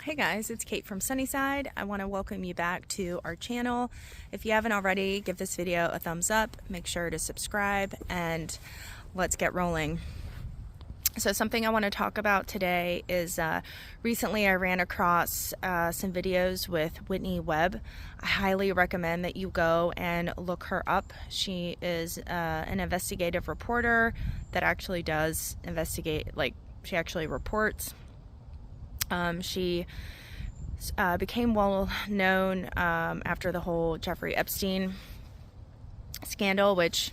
Hey guys, it's Kate from Sunnyside. I want to welcome you back to our channel. If you haven't already, give this video a thumbs up, make sure to subscribe, and let's get rolling. So something I want to talk about today is recently I ran across some videos with Whitney Webb. I highly recommend that you go and look her up. She is an investigative reporter that actually does investigate, like she actually reports. She became well known after the whole Jeffrey Epstein scandal, which,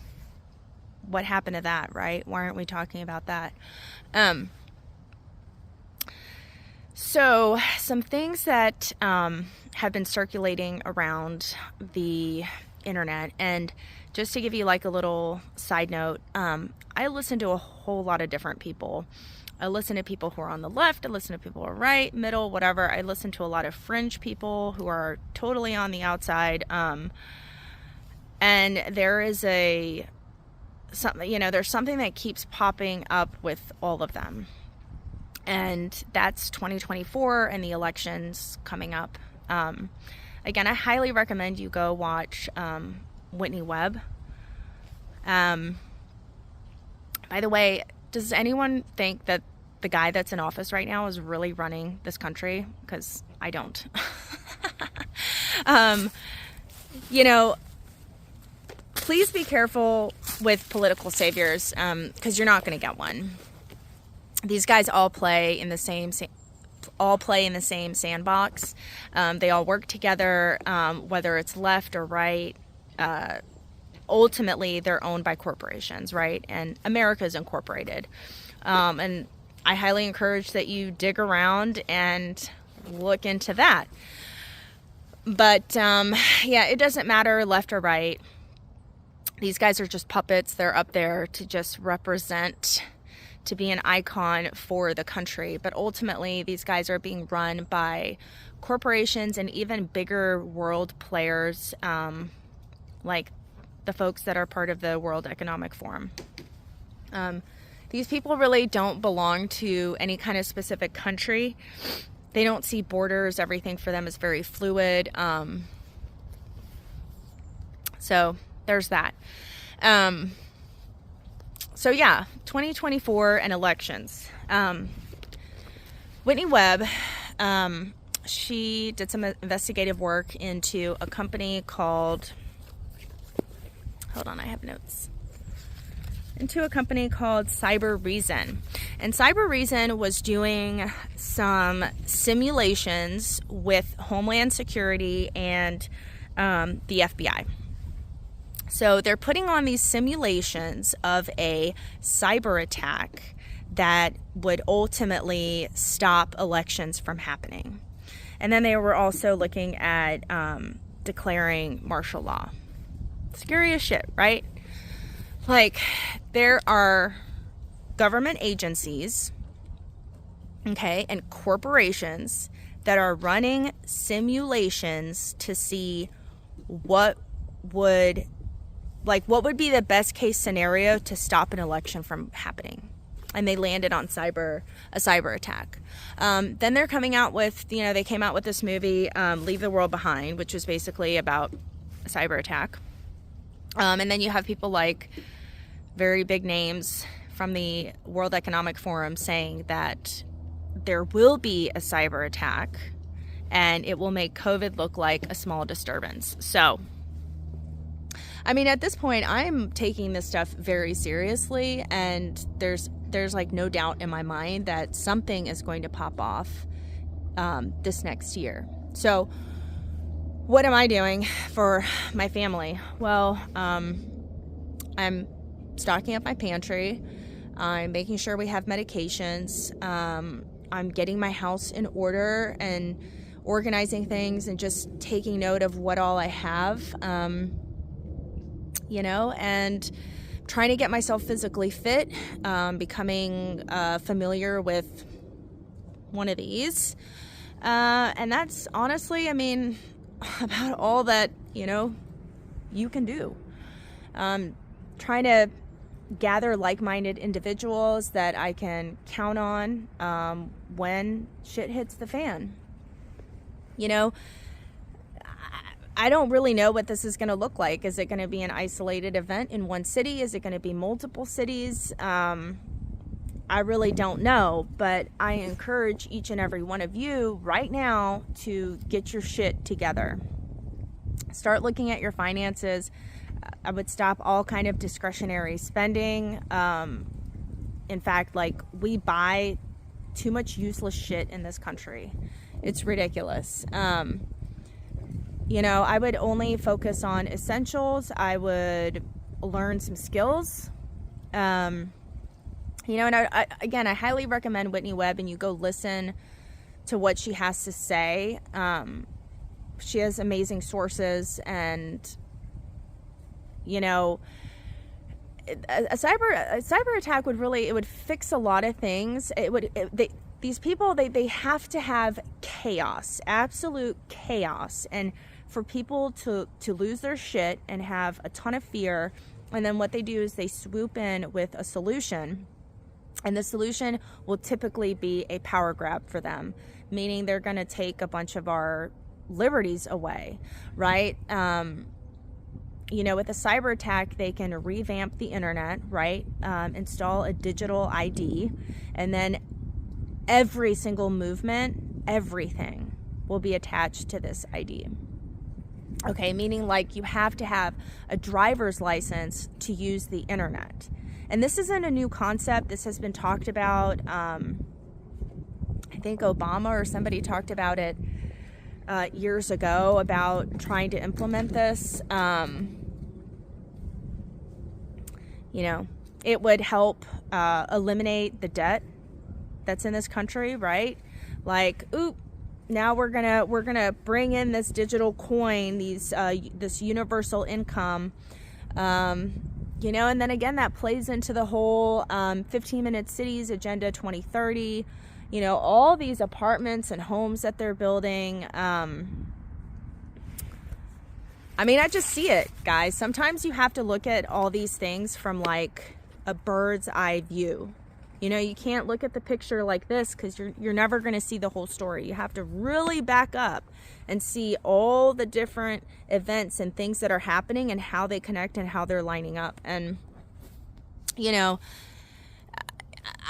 what happened to that, right? Why aren't we talking about that? So some things that have been circulating around the internet, and just to give you like a little side note, I listen to a whole lot of different people. I listen to people who are on the left, I listen to people who are right, middle, whatever. I listen to a lot of fringe people who are totally on the outside. And there is there's something that keeps popping up with all of them. And that's 2024 and the elections coming up. Again, I highly recommend you go watch Whitney Webb. By the way, does anyone think that the guy that's in office right now is really running this country? Because I don't. Please be careful with political saviors, because you're not going to get one. These guys all play in the same sandbox. They all work together, whether it's left or right. Ultimately, they're owned by corporations, right? And America is incorporated. And I highly encourage that you dig around and look into that. But yeah, it doesn't matter left or right. These guys are just puppets. They're up there to just represent, to be an icon for the country. But ultimately, these guys are being run by corporations and even bigger world players, like the folks that are part of the World Economic Forum. These people really don't belong to any kind of specific country. They don't see borders. Everything for them is very fluid. So there's that. So yeah, 2024 and elections. Whitney Webb, she did some investigative work into a company called, hold on, I have notes. Into a company called Cyber Reason. And Cyber Reason was doing some simulations with Homeland Security and the FBI. So they're putting on these simulations of a cyber attack that would ultimately stop elections from happening. And then they were also looking at declaring martial law. Scary as shit, right? Like, there are government agencies, okay, and corporations that are running simulations to see what would be the best case scenario to stop an election from happening. And they landed on a cyber attack. Then they're coming out with, they came out with this movie, Leave the World Behind, which is basically about a cyber attack. And then you have people like very big names from the World Economic Forum saying that there will be a cyber attack and it will make COVID look like a small disturbance. So, I mean, at this point, I'm taking this stuff very seriously, and there's like no doubt in my mind that something is going to pop off this next year. So what am I doing for my family? Well, I'm stocking up my pantry. I'm making sure we have medications. I'm getting my house in order and organizing things and just taking note of what all I have, and trying to get myself physically fit, becoming familiar with one of these. And that's honestly, I mean, about all that, you can do. Trying to gather like-minded individuals that I can count on when shit hits the fan. You know, I don't really know what this is going to look like. Is it going to be an isolated event in one city? Is it going to be multiple cities? I really don't know, but I encourage each and every one of you right now to get your shit together. Start looking at your finances. I would stop all kind of discretionary spending. In fact, like, we buy too much useless shit in this country. It's ridiculous. You know, I would only focus on essentials. I would learn some skills. You know, and I highly recommend Whitney Webb, and you go listen to what she has to say. She has amazing sources, and, you know, a cyber attack would really, it would fix a lot of things. These people, they have to have chaos, absolute chaos, and for people to lose their shit and have a ton of fear. And then what they do is they swoop in with a solution. And the solution will typically be a power grab for them, meaning they're going to take a bunch of our liberties away, right? You know, with a cyber attack, they can revamp the internet, right? Install a digital ID, and then every single movement, everything will be attached to this ID. Okay, meaning like you have to have a driver's license to use the internet. And this isn't a new concept. This has been talked about. I think Obama or somebody talked about it years ago, about trying to implement this. You know, it would help eliminate the debt that's in this country, right? Like, now we're gonna bring in this digital coin, this universal income. You know, and then again, that plays into the whole 15-minute cities agenda 2030. You know, all these apartments and homes that they're building. I mean, I just see it, guys. Sometimes you have to look at all these things from like a bird's eye view. You know, you can't look at the picture like this, because you're never going to see the whole story. You have to really back up and see all the different events and things that are happening and how they connect and how they're lining up. And, you know,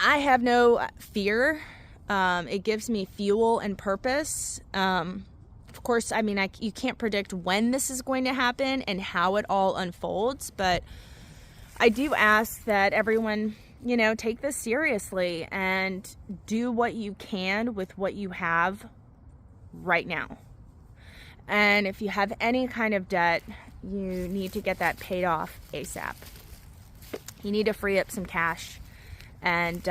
I have no fear. It gives me fuel and purpose. Of course, I mean, you can't predict when this is going to happen and how it all unfolds, but I do ask that everyone, you know, take this seriously and do what you can with what you have right now. And if you have any kind of debt, you need to get that paid off ASAP. You need to free up some cash, and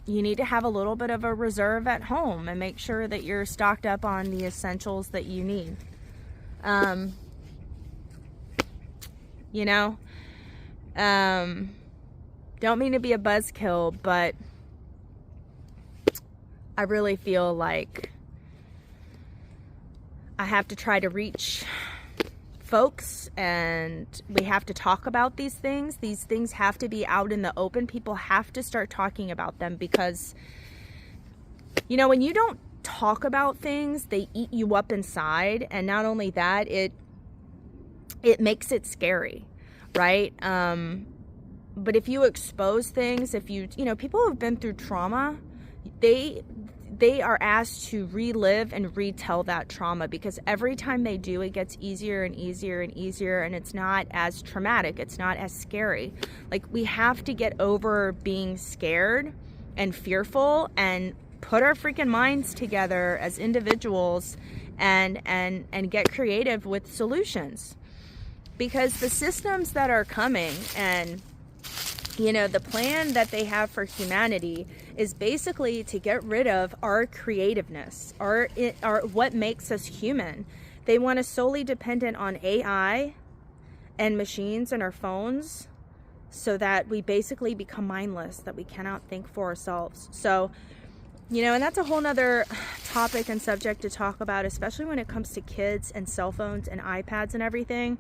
you need to have a little bit of a reserve at home and make sure that you're stocked up on the essentials that you need. You know, don't mean to be a buzzkill, but I really feel like I have to try to reach folks, and we have to talk about these things. These things have to be out in the open. People have to start talking about them, because, you know, when you don't talk about things, they eat you up inside. And not only that, it makes it scary, right? But if you expose things, if you know, people who have been through trauma, they are asked to relive and retell that trauma, because every time they do, it gets easier and easier and easier, and it's not as traumatic, it's not as scary. Like, we have to get over being scared and fearful and put our freaking minds together as individuals and get creative with solutions. Because the systems that are coming, and, you know, the plan that they have for humanity is basically to get rid of our creativeness, our what makes us human. They want us solely dependent on AI and machines and our phones, so that we basically become mindless, that we cannot think for ourselves. So, you know, and that's a whole nother topic and subject to talk about, especially when it comes to kids and cell phones and iPads and everything.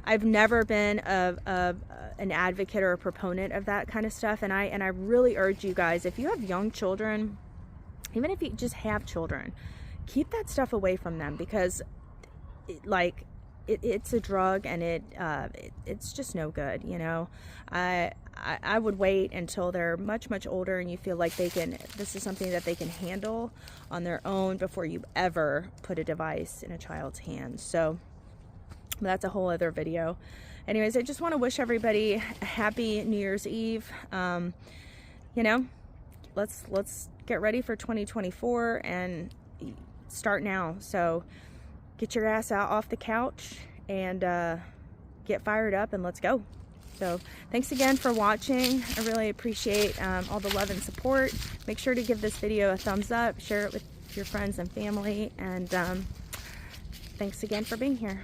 I've never been an advocate or a proponent of that kind of stuff, and I really urge you guys, if you have young children, even if you just have children, keep that stuff away from them, because it's a drug, and it's just no good, you know. I would wait until they're much older and you feel like this is something that they can handle on their own before you ever put a device in a child's hands. So that's a whole other video. Anyways, I just want to wish everybody a happy New Year's Eve. You know, let's get ready for 2024 and start now. So get your ass out off the couch and get fired up, and let's go. So thanks again for watching. I really appreciate all the love and support. Make sure to give this video a thumbs up, share it with your friends and family, and thanks again for being here.